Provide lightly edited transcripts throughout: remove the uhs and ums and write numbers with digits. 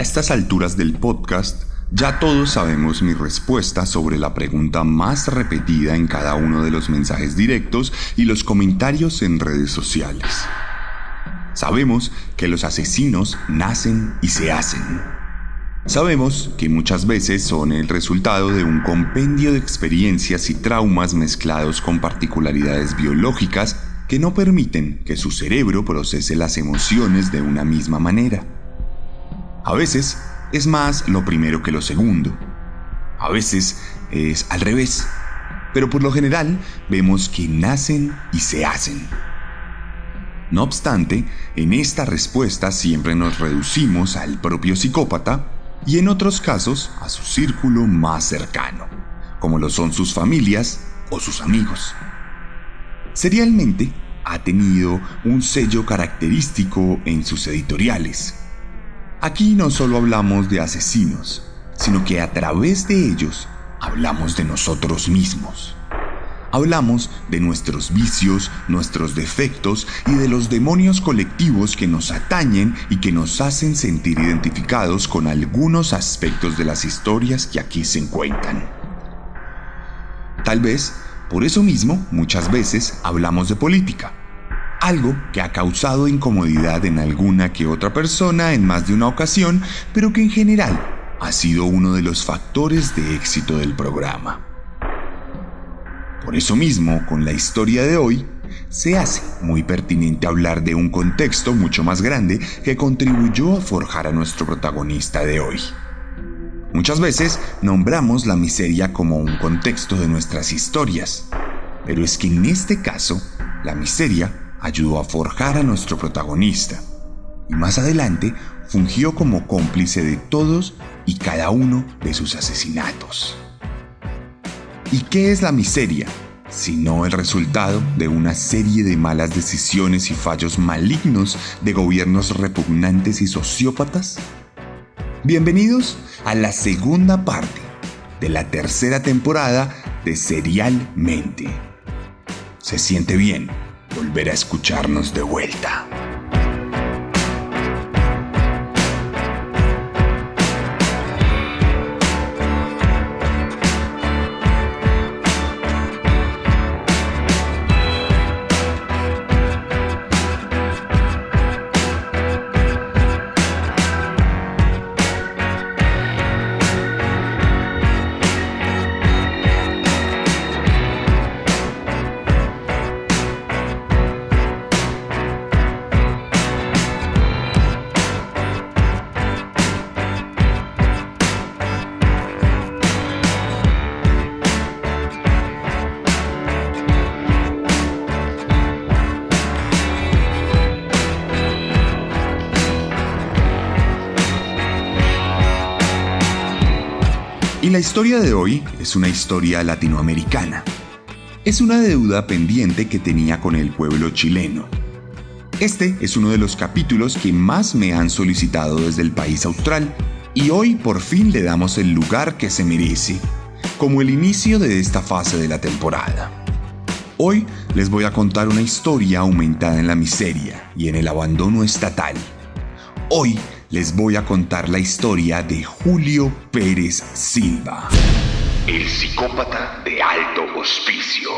estas alturas del podcast, ya todos sabemos mi respuesta sobre la pregunta más repetida en cada uno de los mensajes directos y los comentarios en redes sociales. Sabemos que los asesinos nacen y se hacen. Sabemos que muchas veces son el resultado de un compendio de experiencias y traumas mezclados con particularidades biológicas que no permiten que su cerebro procese las emociones de una misma manera. A veces es más lo primero que lo segundo. A veces es al revés. Pero por lo general vemos que nacen y se hacen. No obstante, en esta respuesta siempre nos reducimos al propio psicópata y en otros casos a su círculo más cercano, como lo son sus familias o sus amigos. Serialmente ha tenido un sello característico en sus editoriales. Aquí no solo hablamos de asesinos, sino que a través de ellos hablamos de nosotros mismos. Hablamos de nuestros vicios, nuestros defectos y de los demonios colectivos que nos atañen y que nos hacen sentir identificados con algunos aspectos de las historias que aquí se cuentan. Tal vez, por eso mismo, muchas veces hablamos de política. Algo que ha causado incomodidad en alguna que otra persona en más de una ocasión, pero que en general ha sido uno de los factores de éxito del programa. Por eso mismo, con la historia de hoy, se hace muy pertinente hablar de un contexto mucho más grande que contribuyó a forjar a nuestro protagonista de hoy. Muchas veces nombramos la miseria como un contexto de nuestras historias, pero es que en este caso, la miseria ayudó a forjar a nuestro protagonista, y más adelante fungió como cómplice de todos y cada uno de sus asesinatos. ¿Y qué es la miseria? Sino el resultado de una serie de malas decisiones y fallos malignos de gobiernos repugnantes y sociópatas. Bienvenidos a la segunda parte de la tercera temporada de Serialmente. Se siente bien volver a escucharnos de vuelta. Y la historia de hoy es una historia latinoamericana. Es una deuda pendiente que tenía con el pueblo chileno. Este es uno de los capítulos que más me han solicitado desde el país austral y hoy por fin le damos el lugar que se merece, como el inicio de esta fase de la temporada. Hoy les voy a contar una historia aumentada en la miseria y en el abandono estatal. Hoy les voy a contar la historia de Julio Pérez Silva, el psicópata de alto hospicio.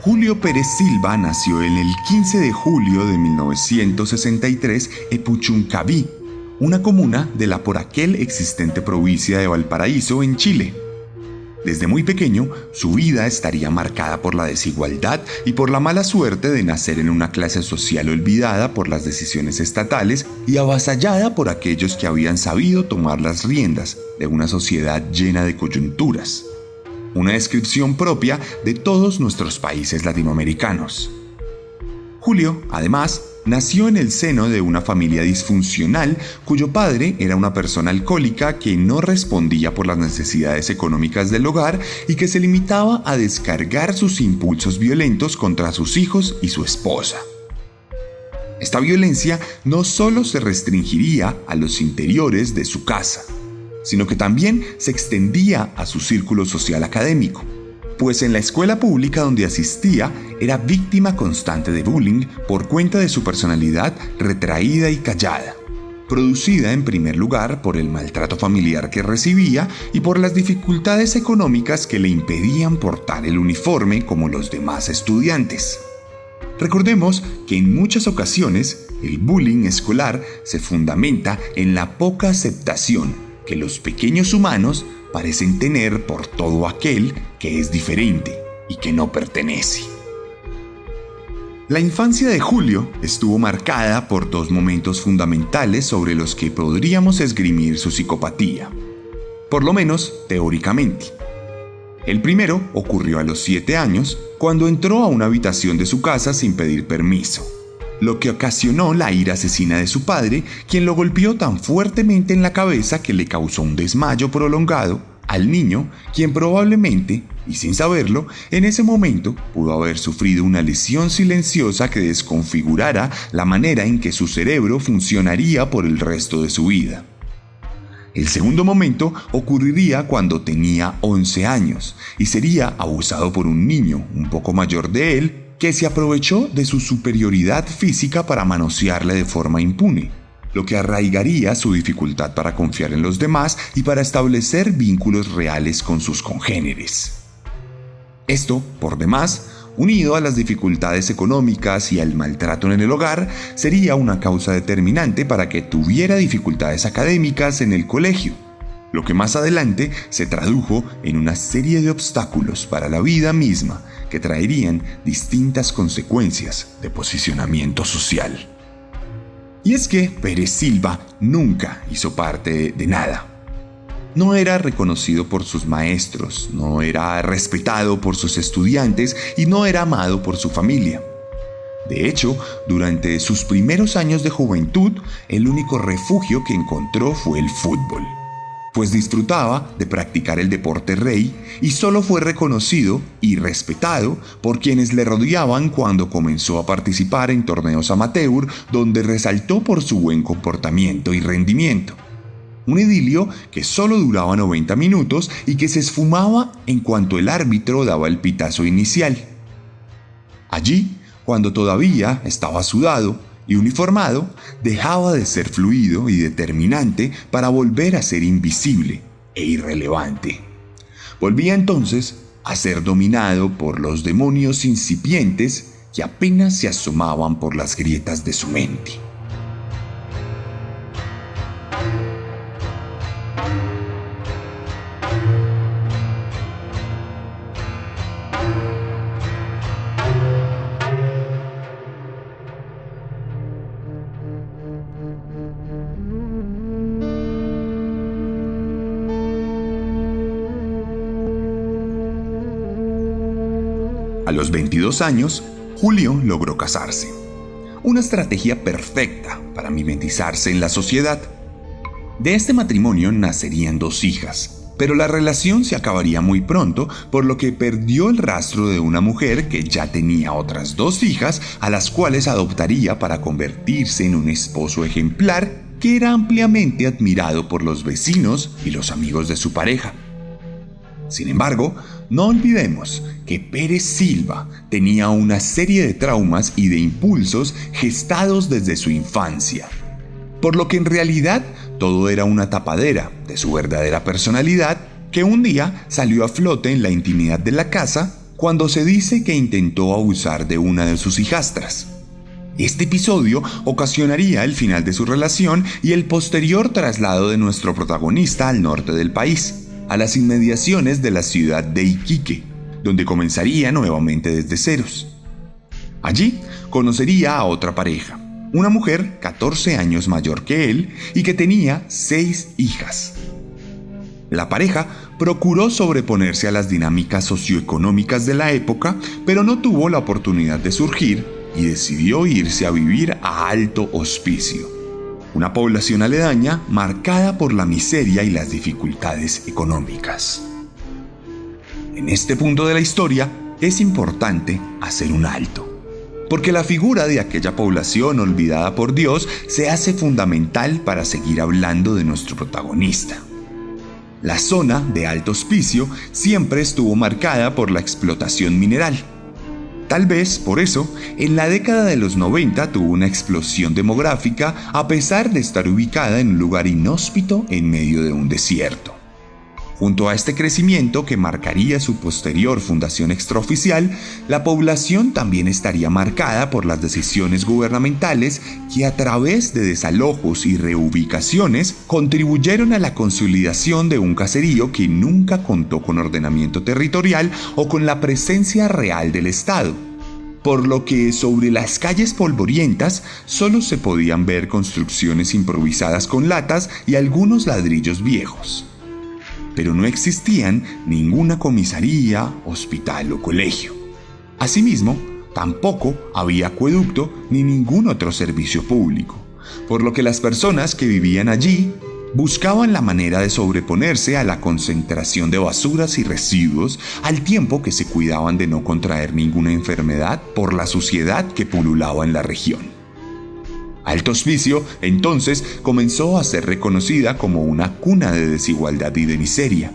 Julio Pérez Silva nació en el 15 de julio de 1963 en Puchuncaví, una comuna de la por aquel existente provincia de Valparaíso, en Chile. Desde muy pequeño, su vida estaría marcada por la desigualdad y por la mala suerte de nacer en una clase social olvidada por las decisiones estatales y avasallada por aquellos que habían sabido tomar las riendas de una sociedad llena de coyunturas. Una descripción propia de todos nuestros países latinoamericanos. Julio, además, nació en el seno de una familia disfuncional cuyo padre era una persona alcohólica que no respondía por las necesidades económicas del hogar y que se limitaba a descargar sus impulsos violentos contra sus hijos y su esposa. Esta violencia no solo se restringiría a los interiores de su casa, sino que también se extendía a su círculo social académico, pues en la escuela pública donde asistía era víctima constante de bullying por cuenta de su personalidad retraída y callada, producida en primer lugar por el maltrato familiar que recibía y por las dificultades económicas que le impedían portar el uniforme como los demás estudiantes. Recordemos que en muchas ocasiones el bullying escolar se fundamenta en la poca aceptación que los pequeños humanos parecen tener por todo aquel que es diferente y que no pertenece. La infancia de Julio estuvo marcada por dos momentos fundamentales sobre los que podríamos esgrimir su psicopatía, por lo menos teóricamente. El primero ocurrió a los 7 años, cuando entró a una habitación de su casa sin pedir permiso, lo que ocasionó la ira asesina de su padre, quien lo golpeó tan fuertemente en la cabeza que le causó un desmayo prolongado al niño, quien probablemente, y sin saberlo, en ese momento pudo haber sufrido una lesión silenciosa que desconfigurara la manera en que su cerebro funcionaría por el resto de su vida. El segundo momento ocurriría cuando tenía 11 años y sería abusado por un niño un poco mayor de él que se aprovechó de su superioridad física para manosearle de forma impune, lo que arraigaría su dificultad para confiar en los demás y para establecer vínculos reales con sus congéneres. Esto, por demás, unido a las dificultades económicas y al maltrato en el hogar, sería una causa determinante para que tuviera dificultades académicas en el colegio, lo que más adelante se tradujo en una serie de obstáculos para la vida misma que traerían distintas consecuencias de posicionamiento social. Y es que Pérez Silva nunca hizo parte de nada. No era reconocido por sus maestros, no era respetado por sus estudiantes y no era amado por su familia. De hecho, durante sus primeros años de juventud, el único refugio que encontró fue el fútbol, pues disfrutaba de practicar el deporte rey y solo fue reconocido y respetado por quienes le rodeaban cuando comenzó a participar en torneos amateur, donde resaltó por su buen comportamiento y rendimiento. Un idilio que solo duraba 90 minutos y que se esfumaba en cuanto el árbitro daba el pitazo inicial. Allí, cuando todavía estaba sudado y uniformado, dejaba de ser fluido y determinante para volver a ser invisible e irrelevante. Volvía entonces a ser dominado por los demonios incipientes que apenas se asomaban por las grietas de su mente. A los 22 años, Julio logró casarse. Una estrategia perfecta para mimetizarse en la sociedad. De este matrimonio nacerían 2 hijas, pero la relación se acabaría muy pronto, por lo que perdió el rastro de una mujer que ya tenía otras 2 hijas, a las cuales adoptaría para convertirse en un esposo ejemplar que era ampliamente admirado por los vecinos y los amigos de su pareja. Sin embargo, no olvidemos que Pérez Silva tenía una serie de traumas y de impulsos gestados desde su infancia, por lo que en realidad todo era una tapadera de su verdadera personalidad que un día salió a flote en la intimidad de la casa cuando se dice que intentó abusar de una de sus hijastras. Este episodio ocasionaría el final de su relación y el posterior traslado de nuestro protagonista al norte del país, a las inmediaciones de la ciudad de Iquique, donde comenzaría nuevamente desde ceros. Allí conocería a otra pareja, una mujer 14 años mayor que él y que tenía 6 hijas. La pareja procuró sobreponerse a las dinámicas socioeconómicas de la época, pero no tuvo la oportunidad de surgir y decidió irse a vivir a Alto Hospicio, una población aledaña marcada por la miseria y las dificultades económicas. En este punto de la historia es importante hacer un alto, porque la figura de aquella población olvidada por Dios se hace fundamental para seguir hablando de nuestro protagonista. La zona de Alto Hospicio siempre estuvo marcada por la explotación mineral. Tal vez por eso, en la década de los 90 tuvo una explosión demográfica a pesar de estar ubicada en un lugar inhóspito en medio de un desierto. Junto a este crecimiento que marcaría su posterior fundación extraoficial, la población también estaría marcada por las decisiones gubernamentales que a través de desalojos y reubicaciones contribuyeron a la consolidación de un caserío que nunca contó con ordenamiento territorial o con la presencia real del Estado, por lo que sobre las calles polvorientas solo se podían ver construcciones improvisadas con latas y algunos ladrillos viejos. Pero no existían ninguna comisaría, hospital o colegio. Asimismo, tampoco había acueducto ni ningún otro servicio público, por lo que las personas que vivían allí buscaban la manera de sobreponerse a la concentración de basuras y residuos, al tiempo que se cuidaban de no contraer ninguna enfermedad por la suciedad que pululaba en la región. Alto Hospicio, entonces, comenzó a ser reconocida como una cuna de desigualdad y de miseria.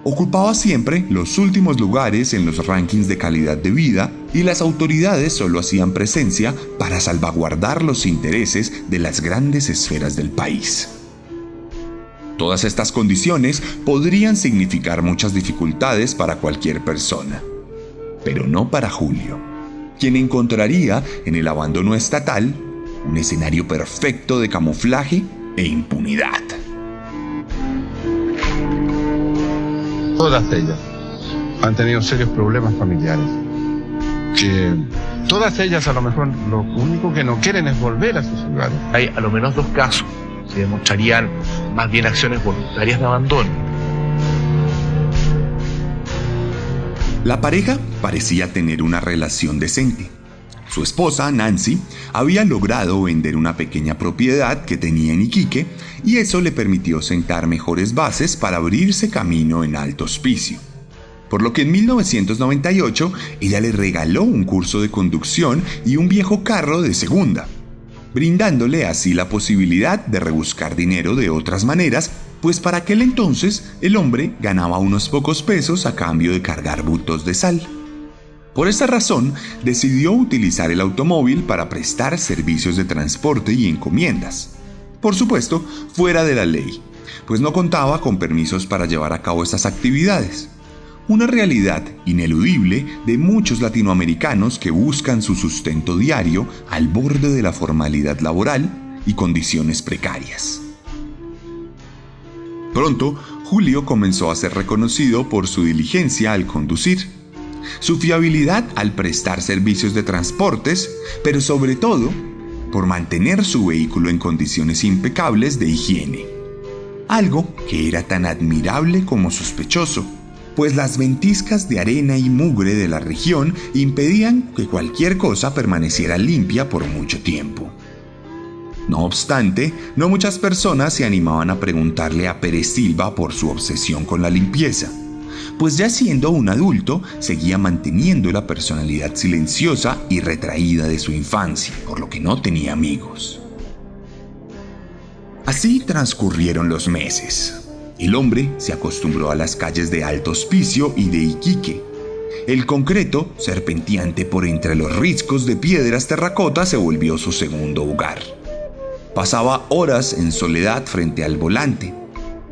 Ocupaba siempre los últimos lugares en los rankings de calidad de vida y las autoridades solo hacían presencia para salvaguardar los intereses de las grandes esferas del país. Todas estas condiciones podrían significar muchas dificultades para cualquier persona, pero no para Julio, quien encontraría en el abandono estatal un escenario perfecto de camuflaje e impunidad. Todas ellas han tenido serios problemas familiares, que todas ellas a lo mejor lo único que no quieren es volver a sus hogares. Hay a lo menos 2 casos que demostrarían más bien acciones voluntarias de abandono. La pareja parecía tener una relación decente. Su esposa, Nancy, había logrado vender una pequeña propiedad que tenía en Iquique y eso le permitió sentar mejores bases para abrirse camino en Alto Hospicio. Por lo que en 1998 ella le regaló un curso de conducción y un viejo carro de segunda, brindándole así la posibilidad de rebuscar dinero de otras maneras, pues para aquel entonces el hombre ganaba unos pocos pesos a cambio de cargar bultos de sal. Por esta razón, decidió utilizar el automóvil para prestar servicios de transporte y encomiendas. Por supuesto, fuera de la ley, pues no contaba con permisos para llevar a cabo estas actividades. Una realidad ineludible de muchos latinoamericanos que buscan su sustento diario al borde de la formalidad laboral y condiciones precarias. Pronto, Julio comenzó a ser reconocido por su diligencia al conducir, su fiabilidad al prestar servicios de transportes, pero sobre todo por mantener su vehículo en condiciones impecables de higiene. Algo que era tan admirable como sospechoso, pues las ventiscas de arena y mugre de la región impedían que cualquier cosa permaneciera limpia por mucho tiempo. No obstante, no muchas personas se animaban a preguntarle a Pérez Silva por su obsesión con la limpieza, pues ya siendo un adulto seguía manteniendo la personalidad silenciosa y retraída de su infancia, por lo que no tenía amigos. Así transcurrieron los meses. El hombre se acostumbró a las calles de Alto Hospicio y de Iquique. El concreto, serpenteante por entre los riscos de piedras terracotas, se volvió su segundo hogar. Pasaba horas en soledad frente al volante.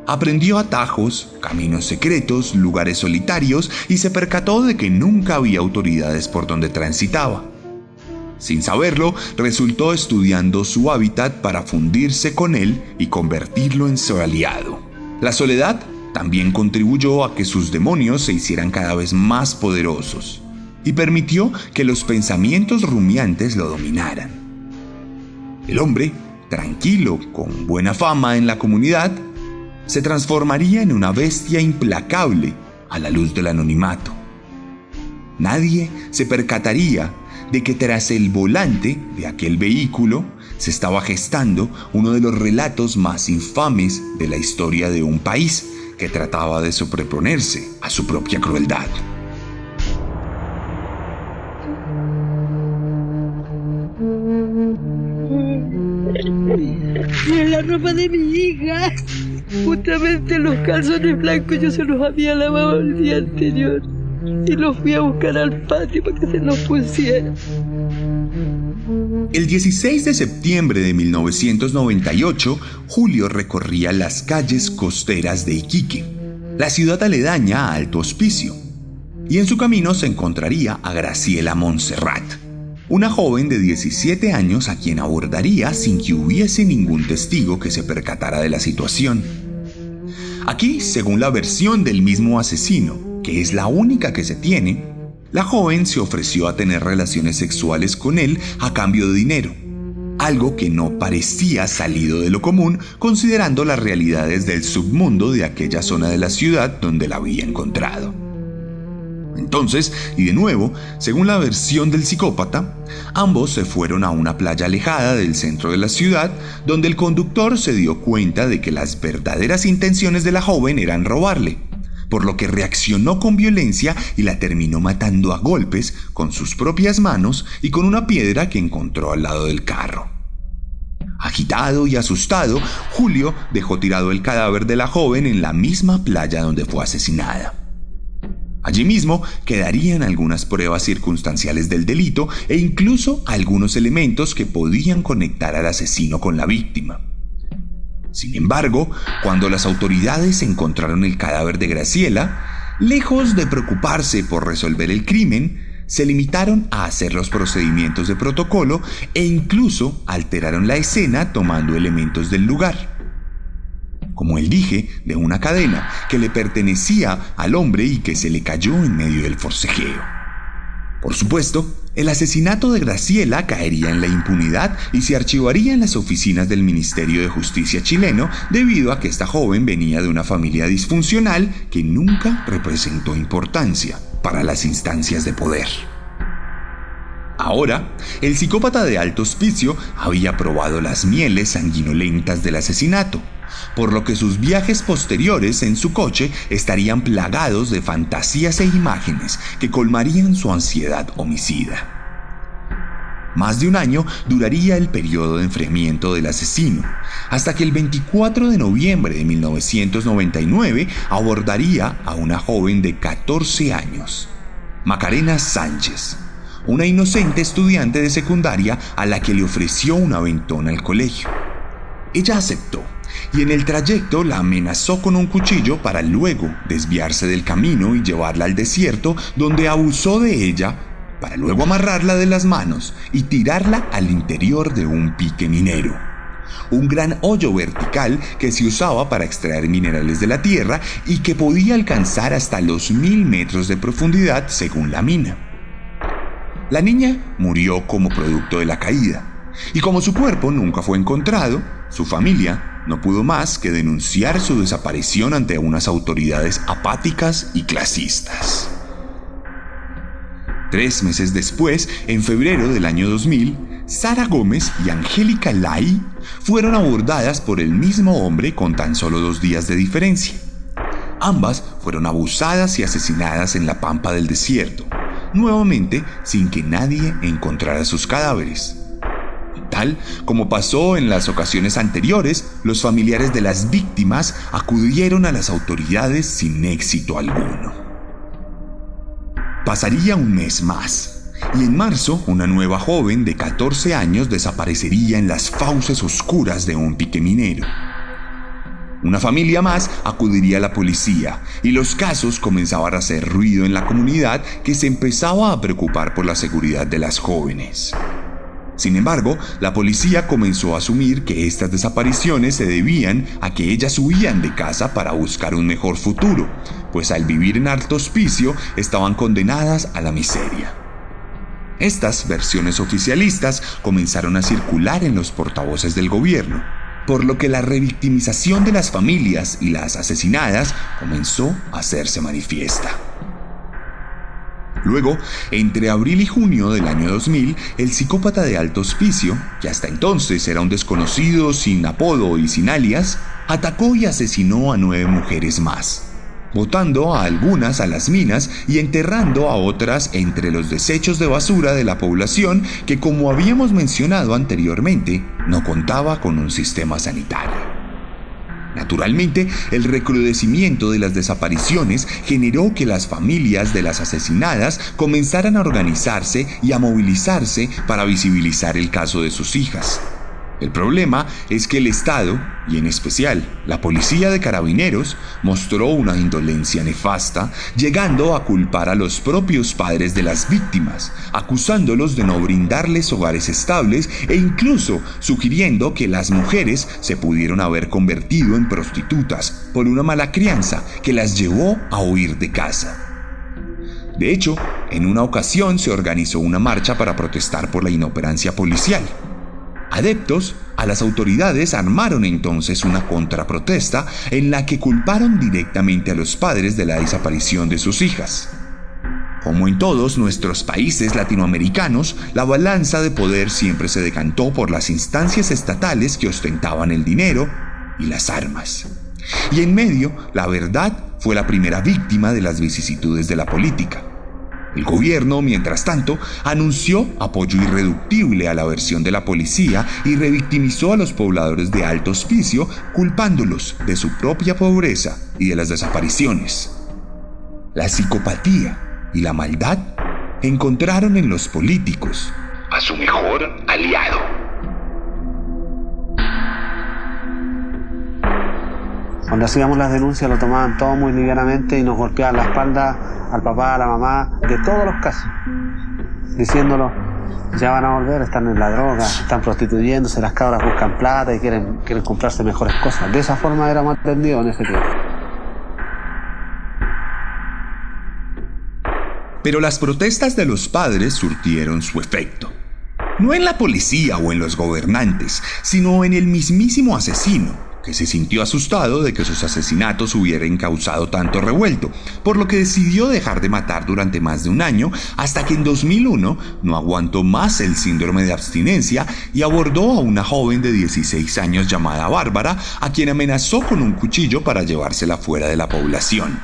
Aprendió atajos, caminos secretos, lugares solitarios y se percató de que nunca había autoridades por donde transitaba. Sin saberlo, resultó estudiando su hábitat para fundirse con él y convertirlo en su aliado. La soledad también contribuyó a que sus demonios se hicieran cada vez más poderosos y permitió que los pensamientos rumiantes lo dominaran. El hombre, tranquilo, con buena fama en la comunidad, se transformaría en una bestia implacable a la luz del anonimato. Nadie se percataría de que tras el volante de aquel vehículo se estaba gestando uno de los relatos más infames de la historia de un país que trataba de sobreponerse a su propia crueldad. Y en la ropa de mi hija, justamente los calzones blancos yo se los había lavado el día anterior y los fui a buscar al patio para que se los pusiera. El 16 de septiembre de 1998, Julio recorría las calles costeras de Iquique, la ciudad aledaña a Alto Hospicio, y en su camino se encontraría a Graciela Montserrat, una joven de 17 años a quien abordaría sin que hubiese ningún testigo que se percatara de la situación. Aquí, según la versión del mismo asesino, que es la única que se tiene, la joven se ofreció a tener relaciones sexuales con él a cambio de dinero, algo que no parecía salido de lo común considerando las realidades del submundo de aquella zona de la ciudad donde la había encontrado. Entonces, y de nuevo, según la versión del psicópata, ambos se fueron a una playa alejada del centro de la ciudad, donde el conductor se dio cuenta de que las verdaderas intenciones de la joven eran robarle, por lo que reaccionó con violencia y la terminó matando a golpes con sus propias manos y con una piedra que encontró al lado del carro. Agitado y asustado, Julio dejó tirado el cadáver de la joven en la misma playa donde fue asesinada. Allí mismo quedarían algunas pruebas circunstanciales del delito e incluso algunos elementos que podían conectar al asesino con la víctima. Sin embargo, cuando las autoridades encontraron el cadáver de Graciela, lejos de preocuparse por resolver el crimen, se limitaron a hacer los procedimientos de protocolo e incluso alteraron la escena tomando elementos del lugar, como el dije de una cadena que le pertenecía al hombre y que se le cayó en medio del forcejeo. Por supuesto, el asesinato de Graciela caería en la impunidad y se archivaría en las oficinas del Ministerio de Justicia chileno debido a que esta joven venía de una familia disfuncional que nunca representó importancia para las instancias de poder. Ahora, el psicópata de Alto Hospicio había probado las mieles sanguinolentas del asesinato, por lo que sus viajes posteriores en su coche estarían plagados de fantasías e imágenes que colmarían su ansiedad homicida. Más de un año duraría el periodo de enfriamiento del asesino, hasta que el 24 de noviembre de 1999 abordaría a una joven de 14 años, Macarena Sánchez, una inocente estudiante de secundaria a la que le ofreció un aventón al colegio. Ella aceptó y en el trayecto la amenazó con un cuchillo para luego desviarse del camino y llevarla al desierto, donde abusó de ella para luego amarrarla de las manos y tirarla al interior de un pique minero, un gran hoyo vertical que se usaba para extraer minerales de la tierra y que podía alcanzar hasta los 1000 metros de profundidad según la mina. La niña murió como producto de la caída, y como su cuerpo nunca fue encontrado, su familia no pudo más que denunciar su desaparición ante unas autoridades apáticas y clasistas. 3 meses después, en febrero del año 2000, Sara Gómez y Angélica Lai fueron abordadas por el mismo hombre con tan solo 2 días de diferencia. Ambas fueron abusadas y asesinadas en la pampa del desierto, nuevamente sin que nadie encontrara sus cadáveres. Tal como pasó en las ocasiones anteriores, los familiares de las víctimas acudieron a las autoridades sin éxito alguno. Pasaría un mes más, y en marzo una nueva joven de 14 años desaparecería en las fauces oscuras de un pique minero. Una familia más acudiría a la policía y los casos comenzaban a hacer ruido en la comunidad, que se empezaba a preocupar por la seguridad de las jóvenes. Sin embargo, la policía comenzó a asumir que estas desapariciones se debían a que ellas huían de casa para buscar un mejor futuro, pues al vivir en alto hospicio estaban condenadas a la miseria. Estas versiones oficialistas comenzaron a circular en los portavoces del gobierno, por lo que la revictimización de las familias y las asesinadas comenzó a hacerse manifiesta. Luego, entre abril y junio del año 2000, el psicópata de alto hospicio, que hasta entonces era un desconocido sin apodo y sin alias, atacó y asesinó a 9 mujeres más, botando a algunas a las minas y enterrando a otras entre los desechos de basura de la población que, como habíamos mencionado anteriormente, no contaba con un sistema sanitario. Naturalmente, el recrudecimiento de las desapariciones generó que las familias de las asesinadas comenzaran a organizarse y a movilizarse para visibilizar el caso de sus hijas. El problema es que el Estado, y en especial la Policía de Carabineros, mostró una indolencia nefasta, llegando a culpar a los propios padres de las víctimas, acusándolos de no brindarles hogares estables e incluso sugiriendo que las mujeres se pudieron haber convertido en prostitutas por una mala crianza que las llevó a huir de casa. De hecho, en una ocasión se organizó una marcha para protestar por la inoperancia policial. Adeptos a las autoridades armaron entonces una contraprotesta en la que culparon directamente a los padres de la desaparición de sus hijas. Como en todos nuestros países latinoamericanos, la balanza de poder siempre se decantó por las instancias estatales que ostentaban el dinero y las armas. Y en medio, la verdad fue la primera víctima de las vicisitudes de la política. El gobierno, mientras tanto, anunció apoyo irreductible a la versión de la policía y revictimizó a los pobladores de alto hospicio, culpándolos de su propia pobreza y de las desapariciones. La psicopatía y la maldad encontraron en los políticos a su mejor aliado. Cuando hacíamos las denuncias lo tomaban todo muy livianamente y nos golpeaban la espalda al papá, a la mamá, de todos los casos, diciéndolo, ya van a volver, están en la droga, están prostituyéndose, las cabras buscan plata y quieren comprarse mejores cosas. De esa forma éramos atendidos en ese tiempo. Pero las protestas de los padres surtieron su efecto. No en la policía o en los gobernantes, sino en el mismísimo asesino, que se sintió asustado de que sus asesinatos hubieran causado tanto revuelto, por lo que decidió dejar de matar durante más de un año, hasta que en 2001 no aguantó más el síndrome de abstinencia y abordó a una joven de 16 años llamada Bárbara, a quien amenazó con un cuchillo para llevársela fuera de la población.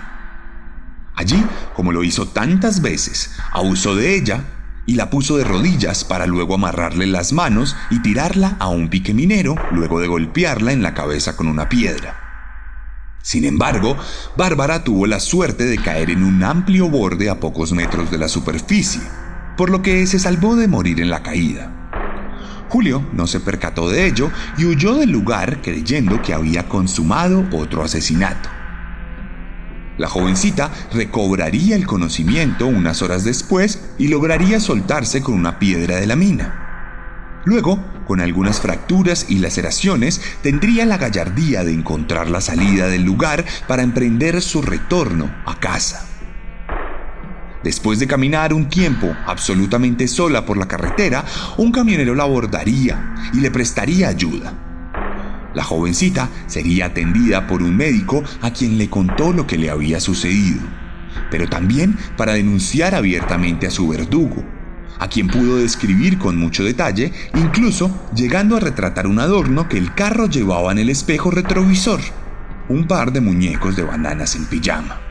Allí, como lo hizo tantas veces, abusó de ella y la puso de rodillas para luego amarrarle las manos y tirarla a un pique minero, luego de golpearla en la cabeza con una piedra. Sin embargo, Bárbara tuvo la suerte de caer en un amplio borde a pocos metros de la superficie, por lo que se salvó de morir en la caída. Julio no se percató de ello y huyó del lugar creyendo que había consumado otro asesinato. La jovencita recobraría el conocimiento unas horas después y lograría soltarse con una piedra de la mina. Luego, con algunas fracturas y laceraciones, tendría la gallardía de encontrar la salida del lugar para emprender su retorno a casa. Después de caminar un tiempo absolutamente sola por la carretera, un camionero la abordaría y le prestaría ayuda. La jovencita sería atendida por un médico a quien le contó lo que le había sucedido, pero también para denunciar abiertamente a su verdugo, a quien pudo describir con mucho detalle, incluso llegando a retratar un adorno que el carro llevaba en el espejo retrovisor, un par de muñecos de bananas en pijama.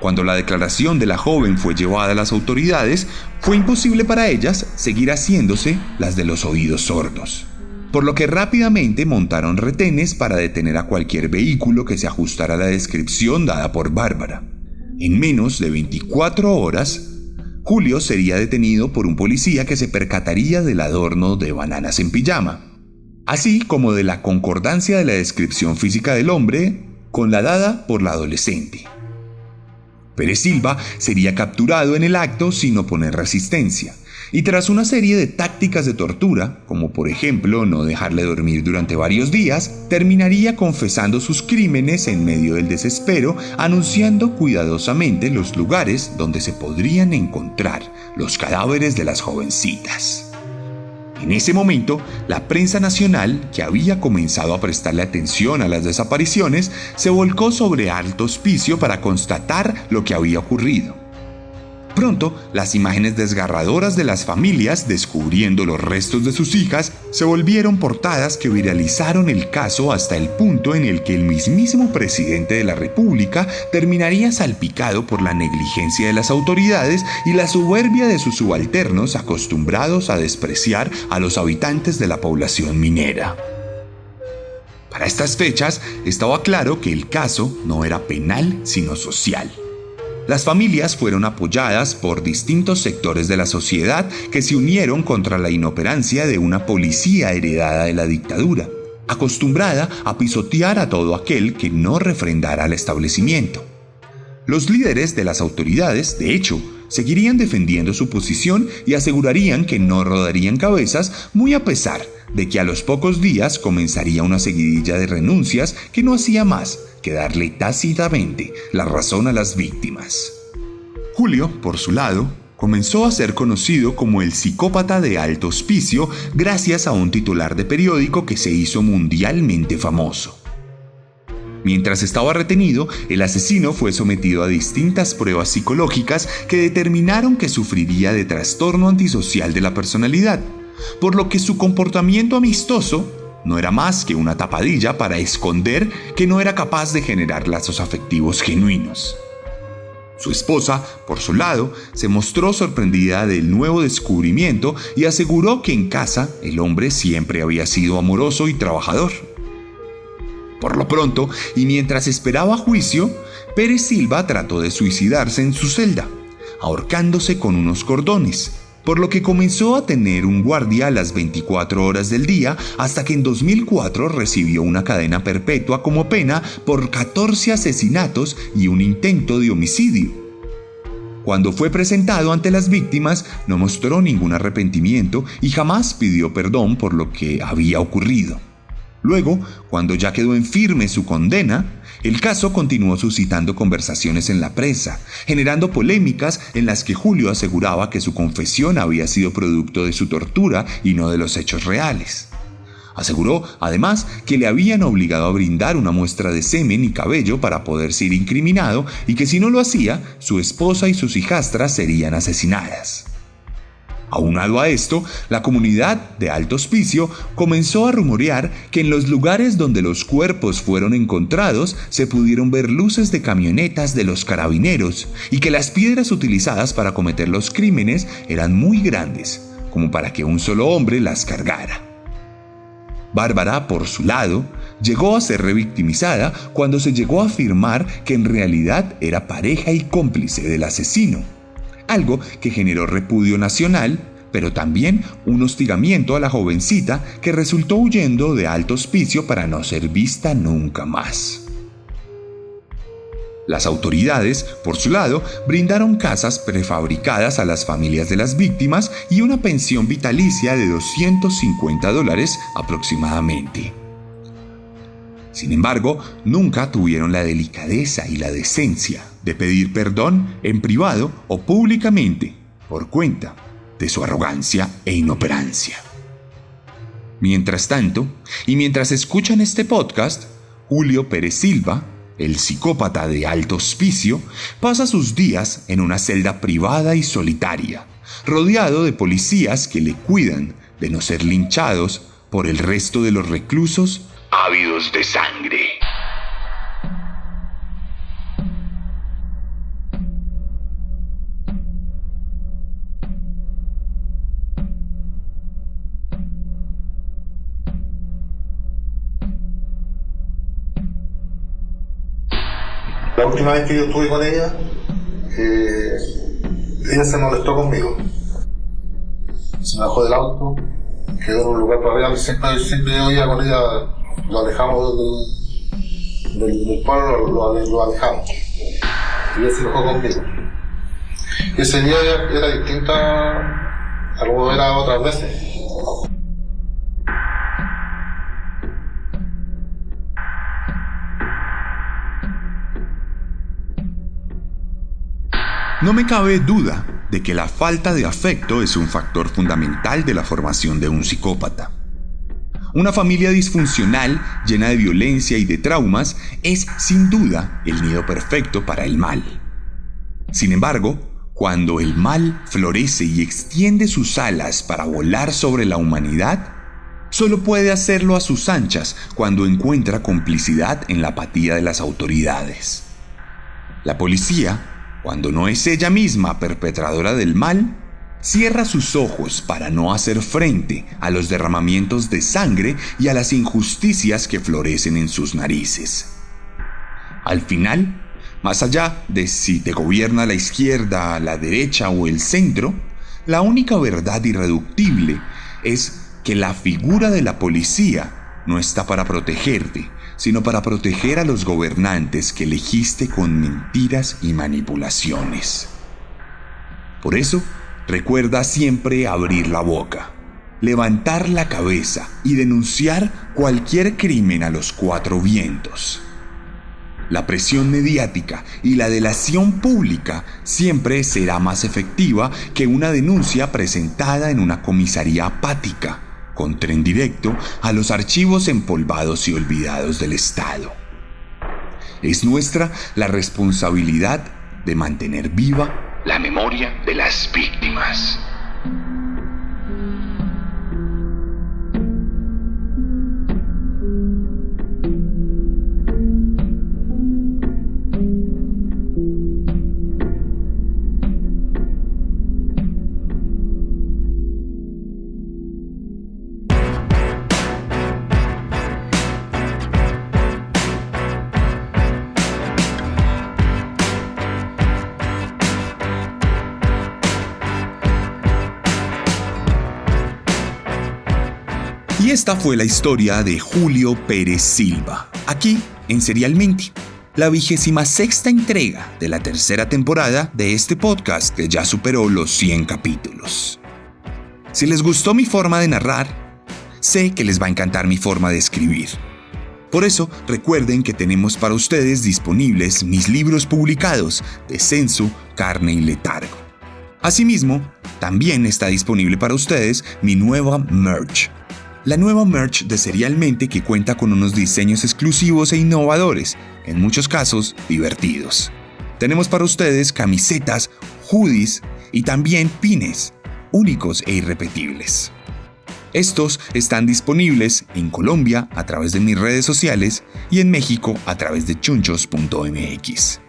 Cuando la declaración de la joven fue llevada a las autoridades, fue imposible para ellas seguir haciéndose las de los oídos sordos, por lo que rápidamente montaron retenes para detener a cualquier vehículo que se ajustara a la descripción dada por Bárbara. En menos de 24 horas, Julio sería detenido por un policía que se percataría del adorno de bananas en pijama, así como de la concordancia de la descripción física del hombre con la dada por la adolescente. Pérez Silva sería capturado en el acto sin oponer resistencia, y tras una serie de tácticas de tortura, como por ejemplo no dejarle dormir durante varios días, terminaría confesando sus crímenes en medio del desespero, anunciando cuidadosamente los lugares donde se podrían encontrar los cadáveres de las jovencitas. En ese momento, la prensa nacional, que había comenzado a prestarle atención a las desapariciones, se volcó sobre Alto Hospicio para constatar lo que había ocurrido. Pronto, las imágenes desgarradoras de las familias descubriendo los restos de sus hijas se volvieron portadas que viralizaron el caso hasta el punto en el que el mismísimo presidente de la República terminaría salpicado por la negligencia de las autoridades y la soberbia de sus subalternos acostumbrados a despreciar a los habitantes de la población minera. Para estas fechas estaba claro que el caso no era penal sino social. Las familias fueron apoyadas por distintos sectores de la sociedad que se unieron contra la inoperancia de una policía heredada de la dictadura, acostumbrada a pisotear a todo aquel que no refrendara al establecimiento. Los líderes de las autoridades, de hecho, seguirían defendiendo su posición y asegurarían que no rodarían cabezas, muy a pesar de que a los pocos días comenzaría una seguidilla de renuncias que no hacía más que darle tácitamente la razón a las víctimas. Julio, por su lado, comenzó a ser conocido como el psicópata de Alto Hospicio gracias a un titular de periódico que se hizo mundialmente famoso. Mientras estaba retenido, el asesino fue sometido a distintas pruebas psicológicas que determinaron que sufriría de trastorno antisocial de la personalidad, por lo que su comportamiento amistoso no era más que una tapadilla para esconder que no era capaz de generar lazos afectivos genuinos. Su esposa, por su lado, se mostró sorprendida del nuevo descubrimiento y aseguró que en casa el hombre siempre había sido amoroso y trabajador. Por lo pronto, y mientras esperaba juicio, Pérez Silva trató de suicidarse en su celda, ahorcándose con unos cordones, por lo que comenzó a tener un guardia a las 24 horas del día hasta que en 2004 recibió una cadena perpetua como pena por 14 asesinatos y un intento de homicidio. Cuando fue presentado ante las víctimas, no mostró ningún arrepentimiento y jamás pidió perdón por lo que había ocurrido. Luego, cuando ya quedó en firme su condena, el caso continuó suscitando conversaciones en la prensa, generando polémicas en las que Julio aseguraba que su confesión había sido producto de su tortura y no de los hechos reales. Aseguró, además, que le habían obligado a brindar una muestra de semen y cabello para poder ser incriminado y que si no lo hacía, su esposa y sus hijastras serían asesinadas. Aunado a esto, la comunidad de Alto Hospicio comenzó a rumorear que en los lugares donde los cuerpos fueron encontrados se pudieron ver luces de camionetas de los carabineros y que las piedras utilizadas para cometer los crímenes eran muy grandes, como para que un solo hombre las cargara. Bárbara, por su lado, llegó a ser revictimizada cuando se llegó a afirmar que en realidad era pareja y cómplice del asesino, algo que generó repudio nacional, pero también un hostigamiento a la jovencita que resultó huyendo de Alto Hospicio para no ser vista nunca más. Las autoridades, por su lado, brindaron casas prefabricadas a las familias de las víctimas y una pensión vitalicia de $250 aproximadamente. Sin embargo, nunca tuvieron la delicadeza y la decencia de pedir perdón en privado o públicamente por cuenta de su arrogancia e inoperancia. Mientras tanto, y mientras escuchan este podcast, Julio Pérez Silva, el psicópata de Alto Hospicio, pasa sus días en una celda privada y solitaria, rodeado de policías que le cuidan de no ser linchados por el resto de los reclusos ávidos de sangre. La última vez que yo estuve con ella, ella se molestó conmigo. Se me bajó del auto, quedó en un lugar para allá, siempre yo iba con ella, lo alejamos del pueblo, lo alejamos. Y ella se enojó conmigo. Y ese día era distinta Algunos eran otras veces. No me cabe duda de que la falta de afecto es un factor fundamental de la formación de un psicópata. Una familia disfuncional, llena de violencia y de traumas, es sin duda el nido perfecto para el mal. Sin embargo, cuando el mal florece y extiende sus alas para volar sobre la humanidad, solo puede hacerlo a sus anchas cuando encuentra complicidad en la apatía de las autoridades. La policía, cuando no es ella misma perpetradora del mal, cierra sus ojos para no hacer frente a los derramamientos de sangre y a las injusticias que florecen en sus narices. Al final, más allá de si te gobierna la izquierda, la derecha o el centro, la única verdad irreductible es que la figura de la policía no está para protegerte, sino para proteger a los gobernantes que elegiste con mentiras y manipulaciones. Por eso, recuerda siempre abrir la boca, levantar la cabeza y denunciar cualquier crimen a los cuatro vientos. La presión mediática y la delación pública siempre será más efectiva que una denuncia presentada en una comisaría apática, con tren directo a los archivos empolvados y olvidados del Estado. Es nuestra la responsabilidad de mantener viva la memoria de las víctimas. Y esta fue la historia de Julio Pérez Silva, aquí en Serialmente, la 26ª entrega de la tercera temporada de este podcast que ya superó los 100 capítulos. Si les gustó mi forma de narrar, sé que les va a encantar mi forma de escribir. Por eso, recuerden que tenemos para ustedes disponibles mis libros publicados, Descenso, Carne y Letargo. Asimismo, también está disponible para ustedes mi nueva merch. La nueva merch de Serialmente, que cuenta con unos diseños exclusivos e innovadores, en muchos casos divertidos. Tenemos para ustedes camisetas, hoodies y también pines, únicos e irrepetibles. Estos están disponibles en Colombia a través de mis redes sociales y en México a través de chunchos.mx.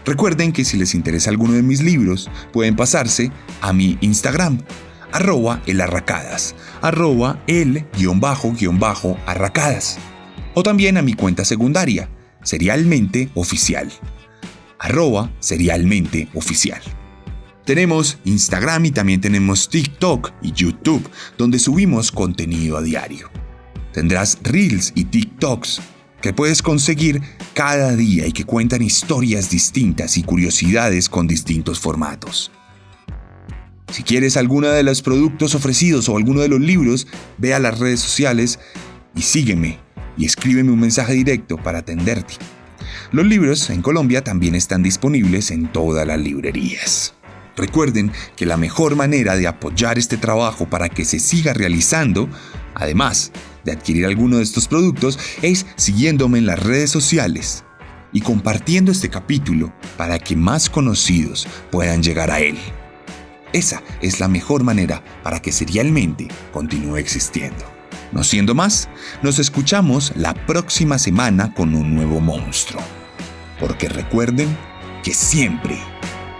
Recuerden que si les interesa alguno de mis libros, pueden pasarse a mi Instagram, @elarracadas, @el_arracadas, o también a mi cuenta secundaria, Serialmente Oficial, @serialmente oficial. Tenemos Instagram y también tenemos TikTok y YouTube, donde subimos contenido a diario. Tendrás Reels y TikToks que puedes conseguir cada día y que cuentan historias distintas y curiosidades con distintos formatos. Si quieres alguno de los productos ofrecidos o alguno de los libros, ve a las redes sociales y sígueme y escríbeme un mensaje directo para atenderte. Los libros en Colombia también están disponibles en todas las librerías. Recuerden que la mejor manera de apoyar este trabajo para que se siga realizando, además de adquirir alguno de estos productos, es siguiéndome en las redes sociales y compartiendo este capítulo para que más conocidos puedan llegar a él. Esa es la mejor manera para que Serialmente continúe existiendo. No siendo más, nos escuchamos la próxima semana con un nuevo monstruo. Porque recuerden que siempre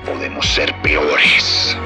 podemos ser peores.